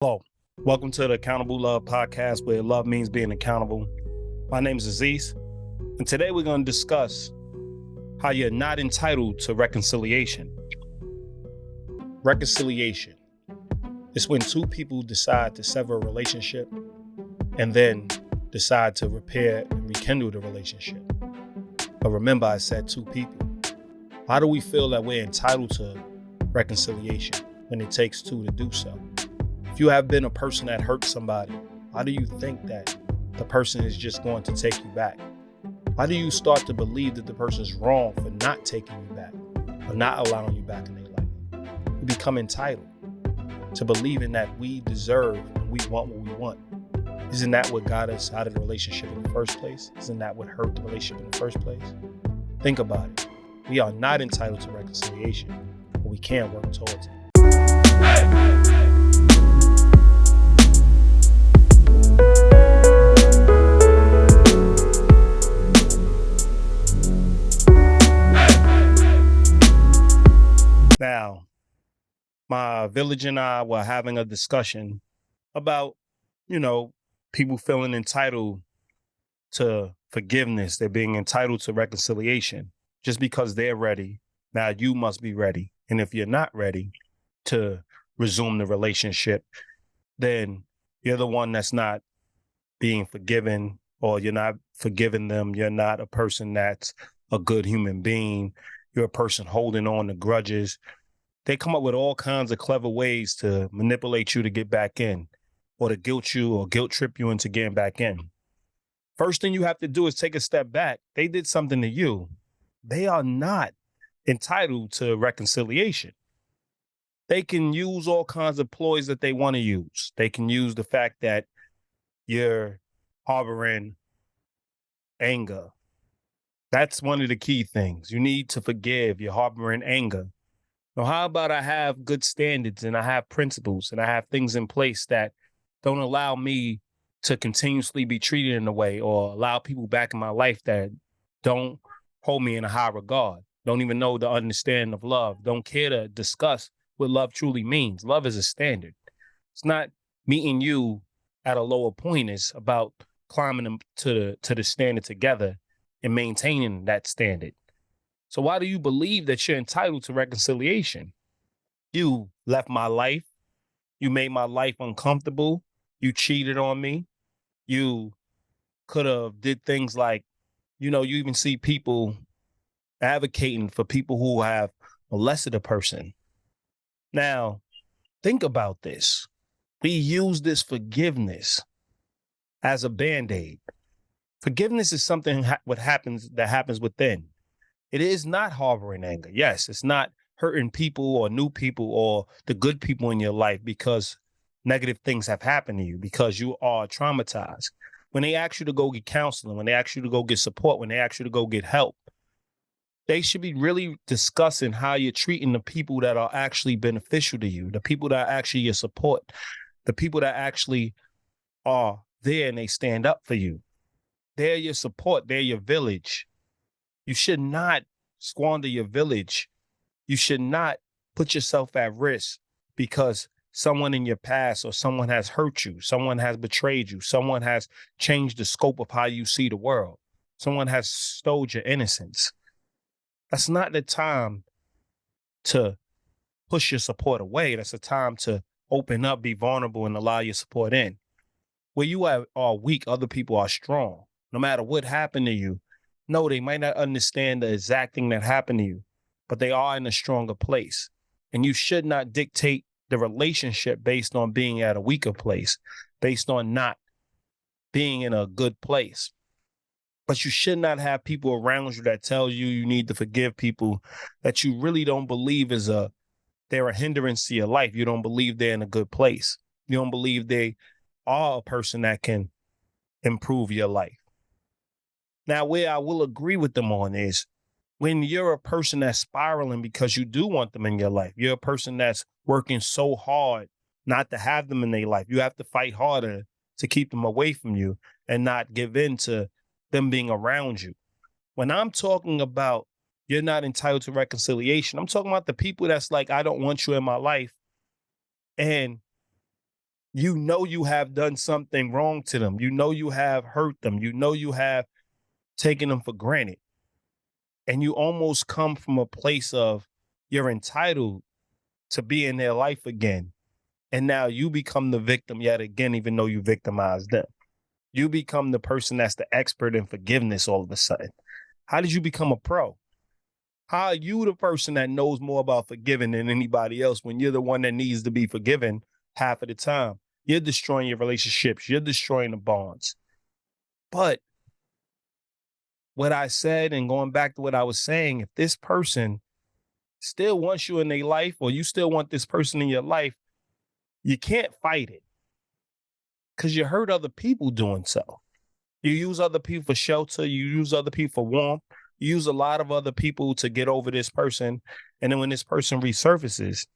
Hello, welcome to the AccountableLove podcast where love means being accountable. My name is Aziz, and today we're going to discuss how you're not entitled to reconciliation. Reconciliation is when two people decide to sever a relationship and then decide to repair and rekindle the relationship. But remember, I said two people. Why do we feel that we're entitled to reconciliation when it takes two to do so? If you have been a person that hurt somebody, why do you think that the person is just going to take you back? Why do you start to believe that the person's wrong for not taking you back or not allowing you back in their life? You become entitled to believing that we deserve and we want what we want. Isn't that what got us out of the relationship in the first place? Isn't that what hurt the relationship in the first place? Think about it. We are not entitled to reconciliation, but we can work towards it. Now, my village and I were having a discussion about, people feeling entitled to forgiveness. They're being entitled to reconciliation just because they're ready. Now you must be ready. And if you're not ready to resume the relationship, then you're the one that's not being forgiven, or you're not forgiving them. You're not a person that's a good human being. You're a person holding on to grudges. They come up with all kinds of clever ways to manipulate you to get back in, or to guilt you or guilt trip you into getting back in. First thing you have to do is take a step back. They did something to you. They are not entitled to reconciliation. They can use all kinds of ploys that they want to use. They can use the fact that you're harboring anger. That's one of the key things. You need to forgive. You're harboring anger. Now, how about I have good standards and I have principles and I have things in place that don't allow me to continuously be treated in a way, or allow people back in my life that don't hold me in a high regard, don't even know the understanding of love, don't care to discuss what love truly means. Love is a standard. It's not meeting you at a lower point. It's about climbing them to the standard together and maintaining that standard. So why do you believe that you're entitled to reconciliation? You left my life. You made my life uncomfortable. You cheated on me. You could have did things like, you even see people advocating for people who have molested a person. Now, think about this. We use this forgiveness as a Band-Aid. Forgiveness is something that happens within. It is not harboring anger. Yes, it's not hurting people or new people or the good people in your life because negative things have happened to you, because you are traumatized. When they ask you to go get counseling, when they ask you to go get support, when they ask you to go get help, they should be really discussing how you're treating the people that are actually beneficial to you, the people that are actually your support, the people that actually are there and they stand up for you. They're your support. They're your village. You should not squander your village. You should not put yourself at risk because someone in your past or someone has hurt you, someone has betrayed you, someone has changed the scope of how you see the world, someone has stole your innocence. That's not the time to push your support away. That's the time to open up, be vulnerable, and allow your support in. Where you are weak, other people are strong. No matter what happened to you, no, they might not understand the exact thing that happened to you, but they are in a stronger place. And you should not dictate the relationship based on being at a weaker place, based on not being in a good place. But you should not have people around you that tell you you need to forgive people that you really don't believe they're a hindrance to your life. You don't believe they're in a good place. You don't believe they are a person that can improve your life. Now, where I will agree with them on is when you're a person that's spiraling because you do want them in your life, you're a person that's working so hard not to have them in their life. You have to fight harder to keep them away from you and not give in to them being around you. When I'm talking about you're not entitled to reconciliation, I'm talking about the people that's like, I don't want you in my life. And You know you have done something wrong to them. You know you have hurt them. You know you have taken them for granted. And you almost come from a place of you're entitled to be in their life again. And now you become the victim yet again, even though you victimized them. You become the person that's the expert in forgiveness all of a sudden. How did you become a pro? How are you the person that knows more about forgiving than anybody else when you're the one that needs to be forgiven half of the time? You're destroying your relationships. You're destroying the bonds. But what I said, and going back to what I was saying, if this person still wants you in their life, or you still want this person in your life, you can't fight it because you hurt other people doing so. You use other people for shelter. You use other people for warmth. You use a lot of other people to get over this person. And then when this person resurfaces,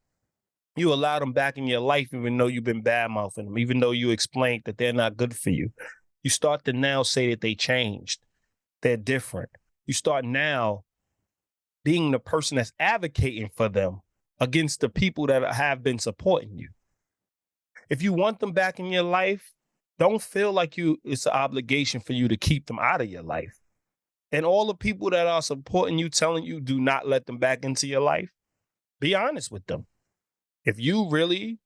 you allow them back in your life, even though you've been bad mouthing them, even though you explained that they're not good for you. You start to now say that they changed. They're different. You start now being the person that's advocating for them against the people that have been supporting you. If you want them back in your life, don't feel like it's an obligation for you to keep them out of your life. And all the people that are supporting you, telling you do not let them back into your life, be honest with them. If you really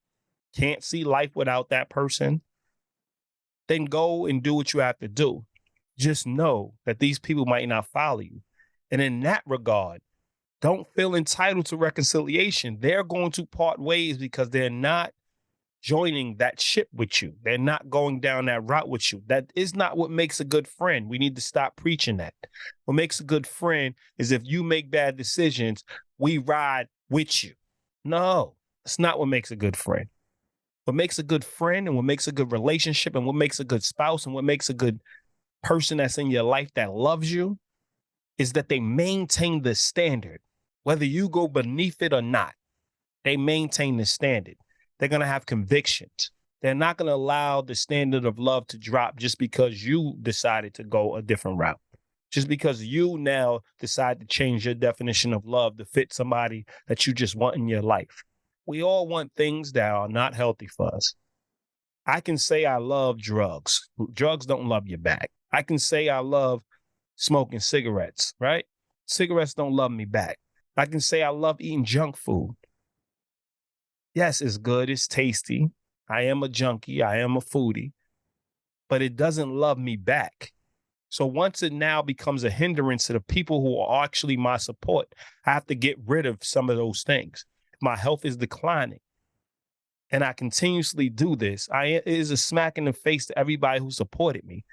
can't see life without that person, then go and do what you have to do. Just know that these people might not follow you. And in that regard, don't feel entitled to reconciliation. They're going to part ways because they're not joining that ship with you. They're not going down that route with you. That is not what makes a good friend. We need to stop preaching that. What makes a good friend is if you make bad decisions, we ride with you. No, that's not what makes a good friend. What makes a good friend and what makes a good relationship and what makes a good spouse and what makes a good person that's in your life that loves you is that they maintain the standard. Whether you go beneath it or not, they maintain the standard. They're going to have convictions. They're not going to allow the standard of love to drop just because you decided to go a different route. Just because you now decide to change your definition of love to fit somebody that you just want in your life. We all want things that are not healthy for us. I can say I love drugs. Drugs don't love you back. I can say I love smoking cigarettes, right? Cigarettes don't love me back. I can say I love eating junk food. Yes, it's good. It's tasty. I am a junkie. I am a foodie, but it doesn't love me back. So once it now becomes a hindrance to the people who are actually my support, I have to get rid of some of those things. If my health is declining and I continuously do this, it is a smack in the face to everybody who supported me,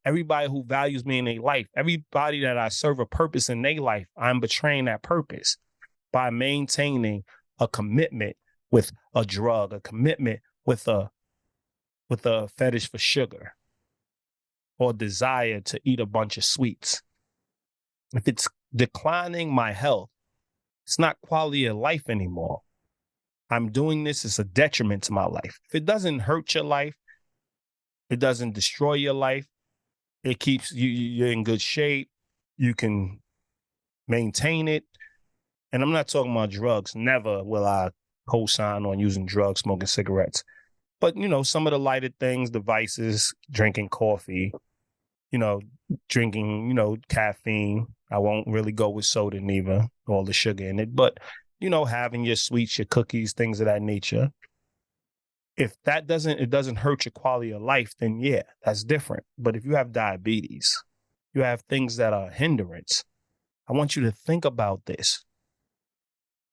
everybody who values me in their life, everybody that I serve a purpose in their life. I'm betraying that purpose by maintaining a commitment with a drug, a commitment with a fetish for sugar or desire to eat a bunch of sweets. If it's declining my health, it's not quality of life anymore. I'm doing this as a detriment to my life. If it doesn't hurt your life, it doesn't destroy your life, it keeps you're in good shape, you can maintain it. And I'm not talking about drugs. Never will I co-sign on using drugs, smoking cigarettes. But, some of the lighter things, the vices, drinking coffee, drinking, caffeine. I won't really go with soda neither, all the sugar in it. But, having your sweets, your cookies, things of that nature. If it doesn't hurt your quality of life, then yeah, that's different. But if you have diabetes, you have things that are a hindrance, I want you to think about this.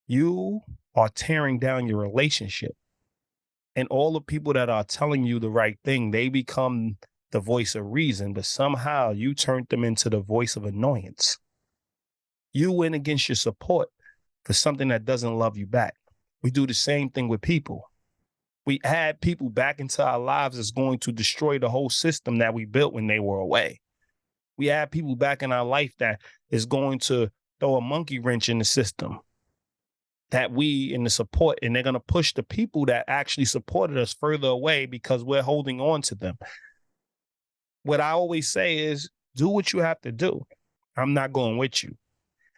You are tearing down your relationship. And all the people that are telling you the right thing, they become the voice of reason, but somehow you turned them into the voice of annoyance. You went against your support for something that doesn't love you back. We do the same thing with people. We add people back into our lives that's going to destroy the whole system that we built when they were away. We add people back in our life that is going to throw a monkey wrench in the system that we in the support, and they're going to push the people that actually supported us further away because we're holding on to them. What I always say is do what you have to do. I'm not going with you.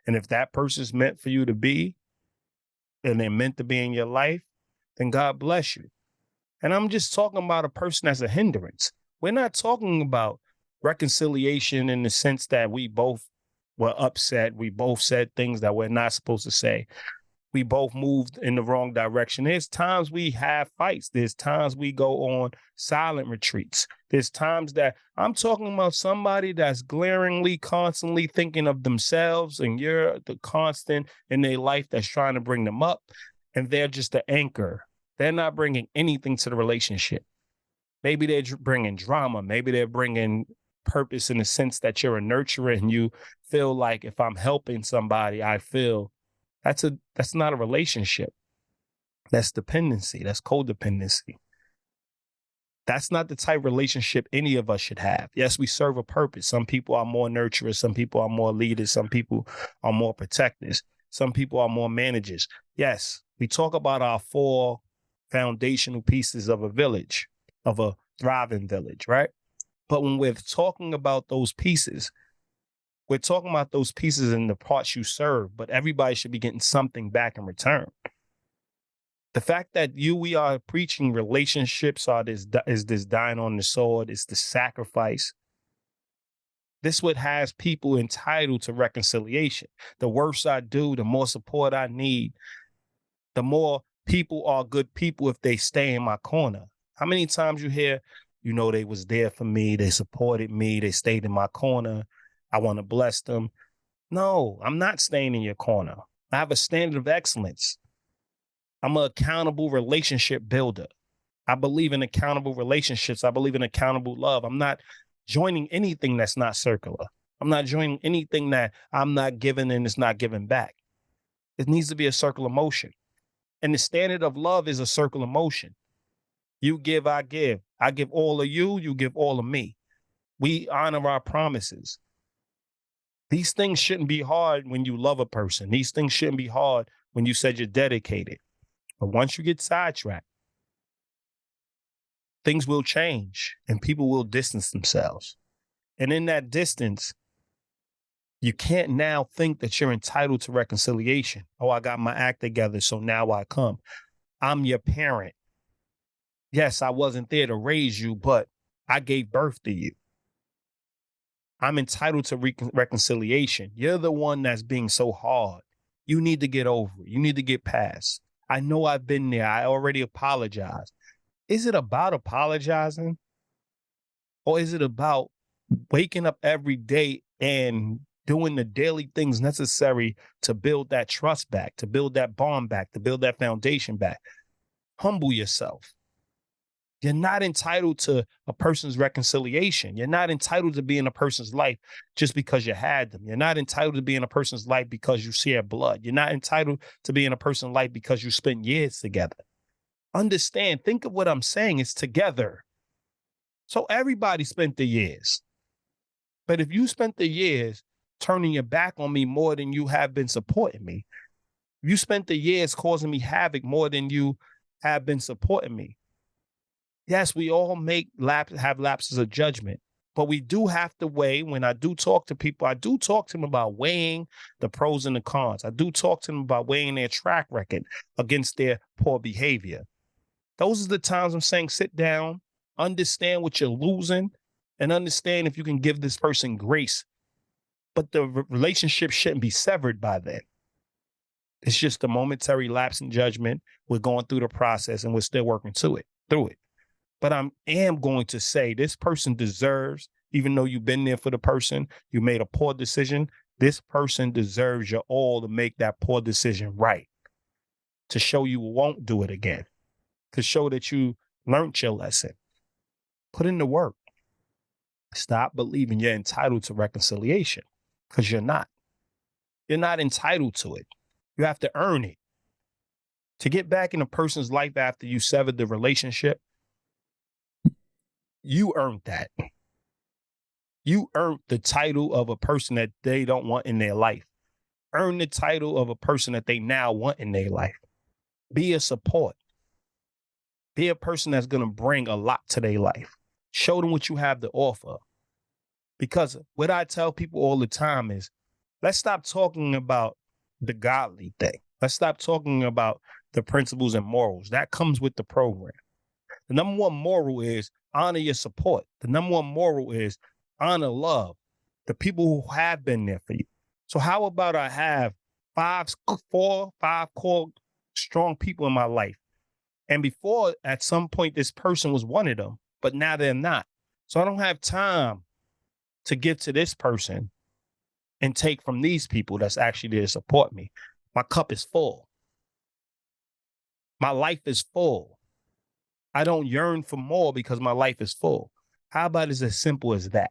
And if that person's meant for you to be and they're meant to be in your life, then God bless you. And I'm just talking about a person as a hindrance. We're not talking about reconciliation in the sense that we both were upset. We both said things that we're not supposed to say. We both moved in the wrong direction. There's times we have fights. There's times we go on silent retreats. There's times that I'm talking about somebody that's glaringly, constantly thinking of themselves, and you're the constant in their life that's trying to bring them up, and they're just the anchor. They're not bringing anything to the relationship. Maybe they're bringing drama. Maybe they're bringing purpose in the sense that you're a nurturer and you feel like if I'm helping somebody, I feel that's not a relationship. That's dependency. That's codependency. That's not the type of relationship any of us should have. Yes, we serve a purpose. Some people are more nurturers. Some people are more leaders. Some people are more protectors. Some people are more managers. Yes, we talk about our 4 foundational pieces of a village, of a thriving village, right? But when we're talking about those pieces, we're talking about those pieces in the parts you serve, but everybody should be getting something back in return. The fact that we are preaching relationships is this dying on the sword, is the sacrifice. This what has people entitled to reconciliation. The worse I do, the more support I need, the more people are good people if they stay in my corner. How many times you hear, they was there for me, they supported me, they stayed in my corner, I want to bless them. No, I'm not staying in your corner. I have a standard of excellence. I'm an accountable relationship builder. I believe in accountable relationships. I believe in accountable love. I'm not joining anything that's not circular. I'm not joining anything that I'm not giving and it's not given back. It needs to be a circular motion. And the standard of love is a circular motion. You give, I give. I give all of you, you give all of me. We honor our promises. These things shouldn't be hard when you love a person. These things shouldn't be hard when you said you're dedicated. But once you get sidetracked, things will change and people will distance themselves. And in that distance, you can't now think that you're entitled to reconciliation. Oh, I got my act together, so now I come. I'm your parent. Yes, I wasn't there to raise you, but I gave birth to you. I'm entitled to reconciliation. You're the one that's being so hard. You need to get over it. You need to get past. I know I've been there. I already apologized. Is it about apologizing? Or is it about waking up every day and doing the daily things necessary to build that trust back, to build that bond back, to build that foundation back? Humble yourself. You're not entitled to a person's reconciliation. You're not entitled to be in a person's life just because you had them. You're not entitled to be in a person's life because you share blood. You're not entitled to be in a person's life because you spent years together. Understand, think of what I'm saying. It's together. So everybody spent the years. But if you spent the years turning your back on me more than you have been supporting me, you spent the years causing me havoc more than you have been supporting me. Yes, we all have lapses of judgment, but we do have to weigh. When I do talk to people, I do talk to them about weighing the pros and the cons. I do talk to them about weighing their track record against their poor behavior. Those are the times I'm saying sit down, understand what you're losing, and understand if you can give this person grace. But the relationship shouldn't be severed by then. It's just a momentary lapse in judgment. We're going through the process and we're still working through it. But I am going to say this person deserves, even though you've been there for the person, you made a poor decision, this person deserves your all to make that poor decision right, to show you won't do it again, to show that you learned your lesson. Put in the work. Stop believing you're entitled to reconciliation, because you're not. You're not entitled to it. You have to earn it. To get back in a person's life after you severed the relationship, you earned that. You earned the title of a person that they don't want in their life. Earn the title of a person that they now want in their life. Be a support. Be a person that's going to bring a lot to their life. Show them what you have to offer. Because what I tell people all the time is, let's stop talking about the godly thing. Let's stop talking about the principles and morals. That comes with the program. The number one moral is honor your support. The number one moral is honor love, the people who have been there for you. So how about I have 5 core strong people in my life? And before, at some point, this person was one of them, but now they're not. So I don't have time to give to this person and take from these people that's actually there to support me. My cup is full. My life is full. I don't yearn for more because my life is full. How about it's as simple as that?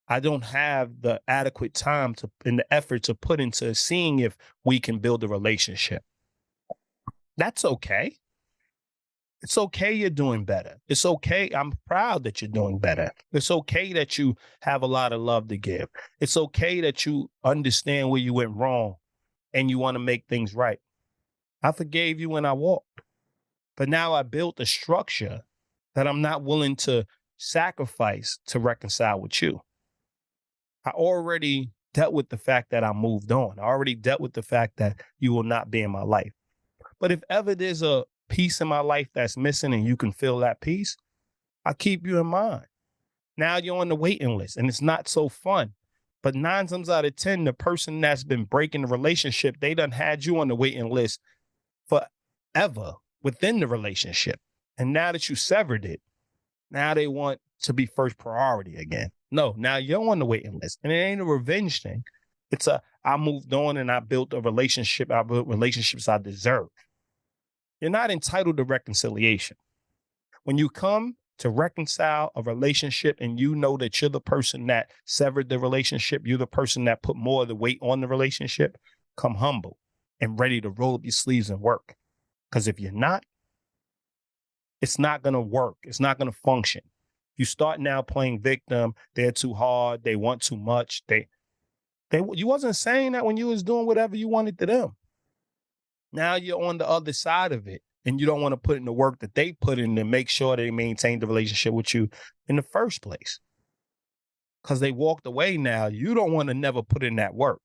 I don't have the adequate time and the effort to put into seeing if we can build a relationship. That's okay. It's okay you're doing better. It's okay. I'm proud that you're doing better. It's okay that you have a lot of love to give. It's okay that you understand where you went wrong and you want to make things right. I forgave you when I walked, but now I built a structure that I'm not willing to sacrifice to reconcile with you. I already dealt with the fact that I moved on. I already dealt with the fact that you will not be in my life. But if ever there's a piece in my life that's missing and you can feel that piece, I keep you in mind. Now you're on the waiting list and it's not so fun. But 9 times out of 10, the person that's been breaking the relationship, they done had you on the waiting list forever within the relationship. And now that you severed it, now they want to be first priority again. No, now you're on the waiting list. And it ain't a revenge thing. It's I moved on and I built a relationship. I built relationships I deserve. You're not entitled to reconciliation. When you come to reconcile a relationship and you know that you're the person that severed the relationship, you're the person that put more of the weight on the relationship, come humble and ready to roll up your sleeves and work. Because if you're not, it's not going to work. It's not going to function. You start now playing victim. They're too hard. They want too much. You wasn't saying that when you was doing whatever you wanted to them. Now you're on the other side of it and you don't want to put in the work that they put in to make sure they maintain the relationship with you in the first place. Because they walked away now. You don't want to never put in that work.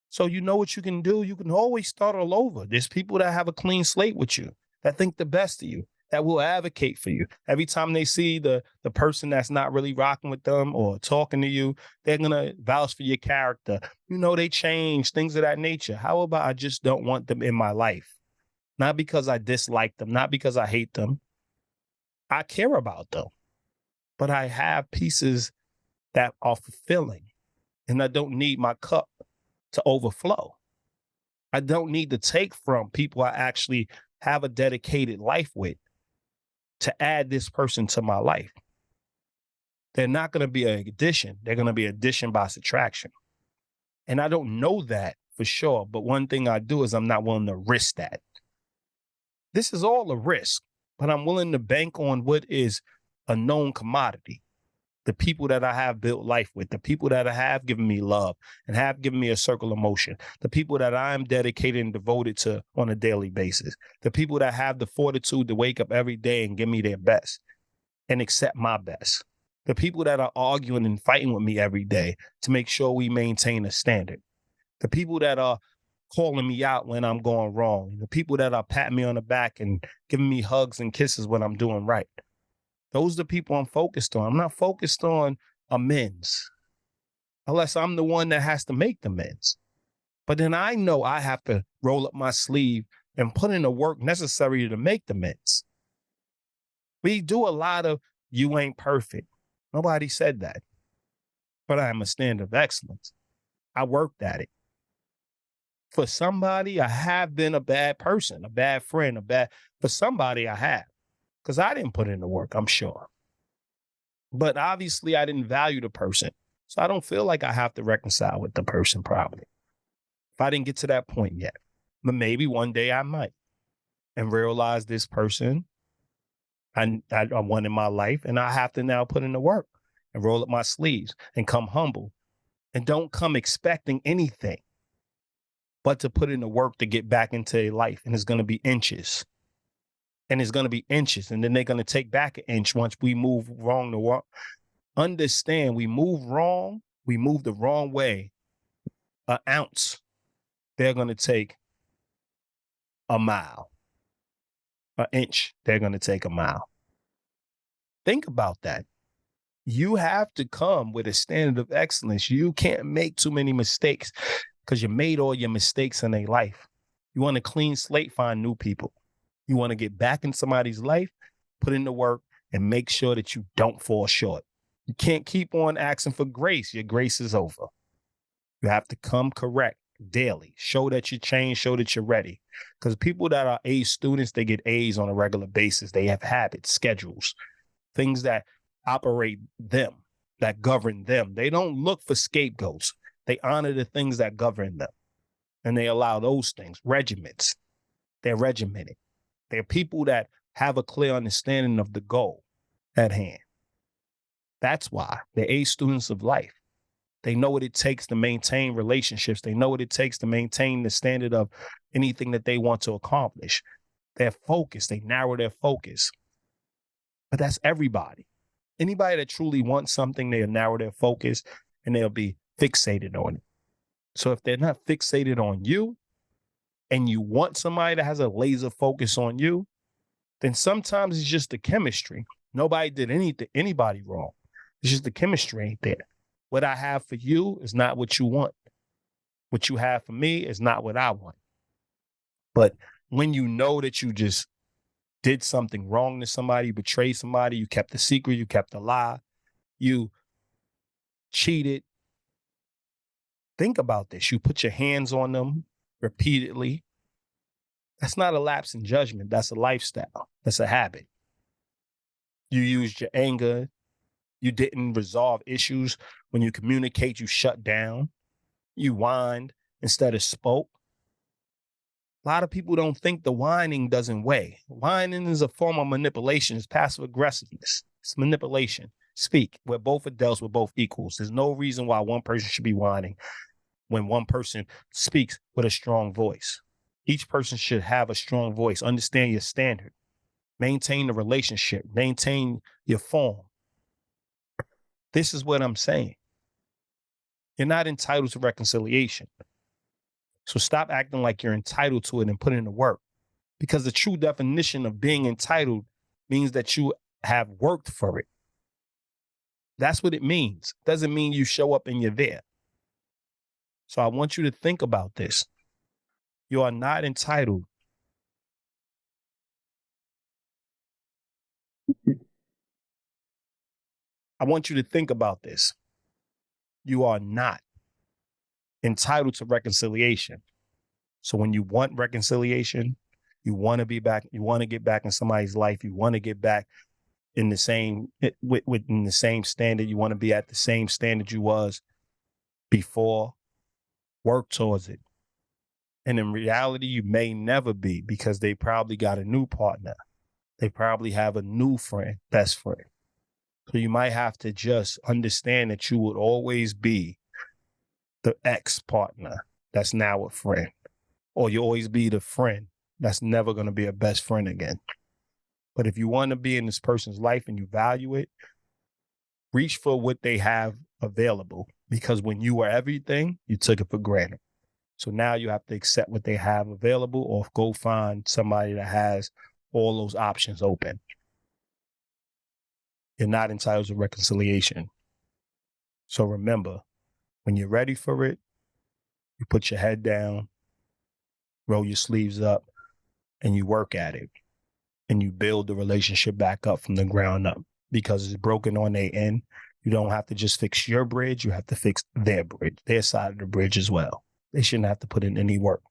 So you know what you can do? You can always start all over. There's people that have a clean slate with you, that think the best of you, that will advocate for you. Every time they see the person that's not really rocking with them or talking to you, they're going to vouch for your character. You know, they change, things of that nature. How about I just don't want them in my life? Not because I dislike them, not because I hate them. I care about them. But I have pieces that are fulfilling and I don't need my cup to overflow. I don't need to take from people I actually have a dedicated life with to add this person to my life. They're not going to be an addition. They're going to be addition by subtraction. And I don't know that for sure. But one thing I do is I'm not willing to risk that. This is all a risk, but I'm willing to bank on what is a known commodity. The people that I have built life with, the people that I have given me love and have given me a circle of motion, the people that I am dedicated and devoted to on a daily basis, the people that have the fortitude to wake up every day and give me their best and accept my best, the people that are arguing and fighting with me every day to make sure we maintain a standard, the people that are calling me out when I'm going wrong, the people that are patting me on the back and giving me hugs and kisses when I'm doing right. Those are the people I'm focused on. I'm not focused on amends unless I'm the one that has to make the amends. But then I know I have to roll up my sleeve and put in the work necessary to make the amends. We do a lot of you ain't perfect. Nobody said that. But I am a standard of excellence. I worked at it. For somebody, I have been a bad person, a bad friend, for somebody I have. Because I didn't put in the work, I'm sure. But obviously, I didn't value the person. So I don't feel like I have to reconcile with the person probably. If I didn't get to that point yet. But maybe one day I might. And realize this person I want in my life. And I have to now put in the work and roll up my sleeves and come humble. And don't come expecting anything but to put in the work to get back into their life. And it's going to be inches. And it's going to be inches. And then they're going to take back an inch once we move wrong to wrong. Understand, we move wrong. We move the wrong way. An ounce. They're going to take a mile. an inch, they're going to take a mile. Think about that. You have to come with a standard of excellence. You can't make too many mistakes because you made all your mistakes in their life. You want a clean slate, find new people. You want to get back in somebody's life, put in the work, and make sure that you don't fall short. You can't keep on asking for grace. Your grace is over. You have to come correct daily. Show that you change, show that you're ready. Because people that are A students, they get A's on a regular basis. They have habits, schedules, things that operate them, that govern them. They don't look for scapegoats. They honor the things that govern them. And they allow those things, regiments. They're regimented. They're people that have a clear understanding of the goal at hand. That's why they're A students of life. They know what it takes to maintain relationships. They know what it takes to maintain the standard of anything that they want to accomplish. They're focused. They narrow their focus. But that's everybody. Anybody that truly wants something, they'll narrow their focus and they'll be fixated on it. So if they're not fixated on you and you want somebody that has a laser focus on you, then sometimes it's just the chemistry. Nobody did anybody wrong. It's just the chemistry ain't there. What I have for you is not what you want. What you have for me is not what I want. But when you know that you just did something wrong to somebody, you betrayed somebody, you kept the secret, you kept the lie, you cheated. Think about this. You put your hands on them repeatedly. That's not a lapse in judgment. That's a lifestyle. That's a habit. You used your anger. You didn't resolve issues. When you communicate, you shut down. You whined instead of spoke. A lot of people don't think the whining doesn't weigh. Whining is a form of manipulation. It's passive aggressiveness. It's manipulation. Speak. We're both adults. We're both equals. There's no reason why one person should be whining when one person speaks with a strong voice. Each person should have a strong voice. Understand your standard. Maintain the relationship. Maintain your form. This is what I'm saying. You're not entitled to reconciliation. So stop acting like you're entitled to it and put in the work. Because the true definition of being entitled means that you have worked for it. That's what it means. It doesn't mean you show up and you're there. So I want you to think about this. You are not entitled. I want you to think about this. You are not entitled to reconciliation. So when you want reconciliation, you want to be back, you want to get back in somebody's life, you want to get back in the same within the same standard, you want to be at the same standard you was before, work towards it. And in reality, you may never be because they probably got a new partner. They probably have a new friend, best friend. So you might have to just understand that you would always be the ex-partner that's now a friend. Or you always be the friend that's never going to be a best friend again. But if you want to be in this person's life and you value it, reach for what they have available. Because when you were everything, you took it for granted. So now you have to accept what they have available or go find somebody that has all those options open. You're not entitled to reconciliation. So remember, when you're ready for it, you put your head down, roll your sleeves up, and you work at it. And you build the relationship back up from the ground up. Because it's broken on their end. You don't have to just fix your bridge. You have to fix their bridge, their side of the bridge as well. They shouldn't have to put in any work.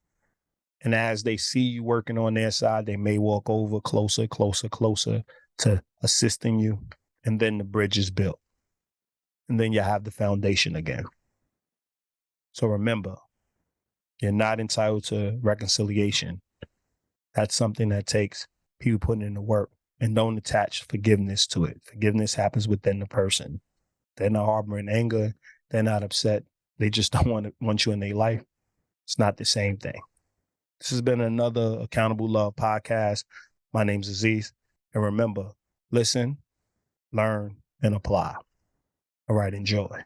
And as they see you working on their side, they may walk over closer to assisting you. And then the bridge is built. And then you have the foundation again. So remember, you're not entitled to reconciliation. That's something that takes people putting in the work. And don't attach forgiveness to it. Forgiveness happens within the person. They're not harboring anger. They're not upset. They just don't want you in their life. It's not the same thing. This has been another Accountable Love podcast. My name's Aziz. And remember, listen, learn, and apply. All right, enjoy.